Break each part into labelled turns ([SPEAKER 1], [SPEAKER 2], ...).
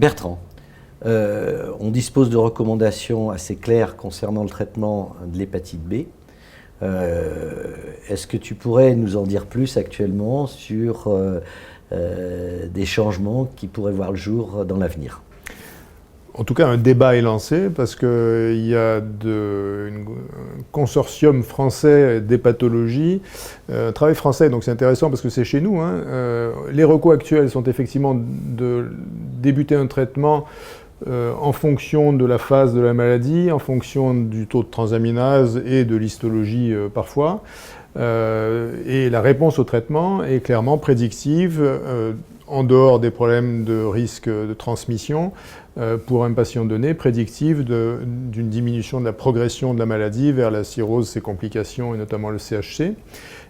[SPEAKER 1] Bertrand, on dispose de recommandations assez claires concernant le traitement de l'hépatite B. Est-ce que tu pourrais nous en dire plus actuellement sur des changements qui pourraient voir le jour dans l'avenir?
[SPEAKER 2] En tout cas, un débat est lancé parce qu'il y a un consortium français d'hépatologie, un travail français, donc c'est intéressant parce que c'est chez nous. Les recos actuels sont effectivement de débuter un traitement en fonction de la phase de la maladie, en fonction du taux de transaminase et de l'histologie parfois. Et la réponse au traitement est clairement prédictive, en dehors des problèmes de risque de transmission, pour un patient donné, prédictive d'une diminution de la progression de la maladie vers la cirrhose, ses complications et notamment le CHC.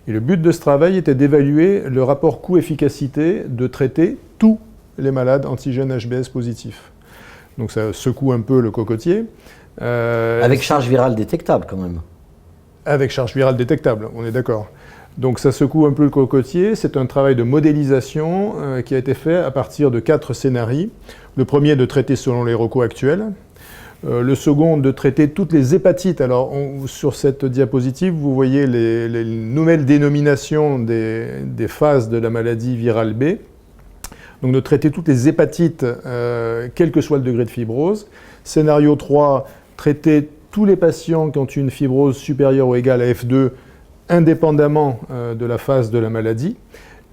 [SPEAKER 2] Et le but de ce travail était d'évaluer le rapport coût-efficacité de traiter tous les malades antigènes HBS positifs. Donc ça secoue un peu le cocotier.
[SPEAKER 1] Avec charge virale détectable quand même.
[SPEAKER 2] Avec charge virale détectable, on est d'accord. Donc ça secoue un peu le cocotier. C'est un travail de modélisation qui a été fait à partir de 4 scénarios. Le premier de traiter selon les recos actuels. Le second de traiter toutes les hépatites. Alors sur cette diapositive, vous voyez les nouvelles dénominations des phases de la maladie virale B. Donc de traiter toutes les hépatites, quel que soit le degré de fibrose. Scénario 3, traiter tous les patients qui ont une fibrose supérieure ou égale à F2, indépendamment de la phase de la maladie.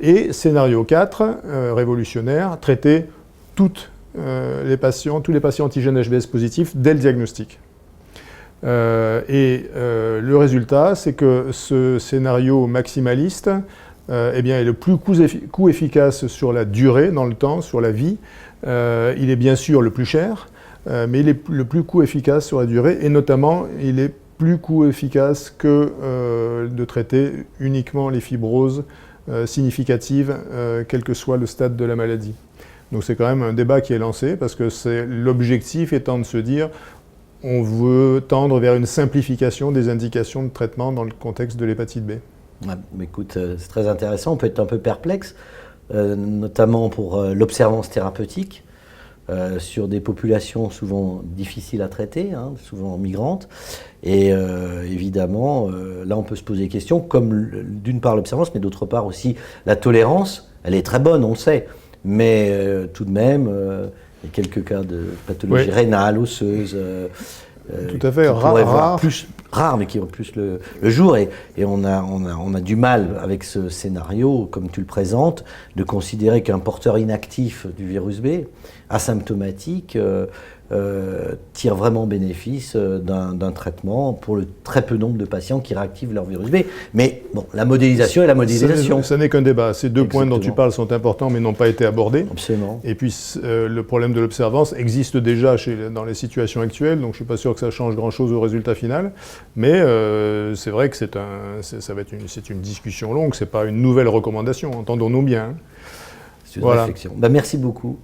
[SPEAKER 2] Et scénario 4, révolutionnaire, traiter tous les patients antigènes HBS positifs dès le diagnostic. Le résultat, c'est que ce scénario maximaliste est le plus coût efficace sur la durée, dans le temps, sur la vie. Il est bien sûr le plus cher, mais il est le plus coût efficace sur la durée, et notamment, il est plus coût efficace que de traiter uniquement les fibroses significatives, quel que soit le stade de la maladie. Donc c'est quand même un débat qui est lancé, parce que l'objectif étant de se dire on veut tendre vers une simplification des indications de traitement dans le contexte de l'hépatite B.
[SPEAKER 1] Ouais, mais écoute, c'est très intéressant, on peut être un peu perplexe, notamment pour l'observance thérapeutique. Sur des populations souvent difficiles à traiter, souvent migrantes. Et évidemment, là on peut se poser des questions, comme d'une part l'observance, mais d'autre part aussi la tolérance. Elle est très bonne, on le sait, mais tout de même, il y a quelques cas de pathologie rénale, osseuse,
[SPEAKER 2] tout à fait,
[SPEAKER 1] rare, mais qui ont plus le jour. Et on a du mal avec ce scénario, comme tu le présentes, de considérer qu'un porteur inactif du virus B, asymptomatique, tire vraiment bénéfice d'un traitement pour le très peu nombre de patients qui réactivent leur virus B. Mais bon, la modélisation est la modélisation.
[SPEAKER 2] Ce n'est qu'un débat. Ces deux points dont tu parles sont importants mais n'ont pas été abordés.
[SPEAKER 1] Absolument.
[SPEAKER 2] Et puis le problème de l'observance existe déjà dans les situations actuelles, donc je ne suis pas sûr que ça change grand-chose au résultat final. Mais c'est vrai que c'est une discussion longue, ce n'est pas une nouvelle recommandation, entendons-nous bien.
[SPEAKER 1] C'est une réflexion. Merci beaucoup.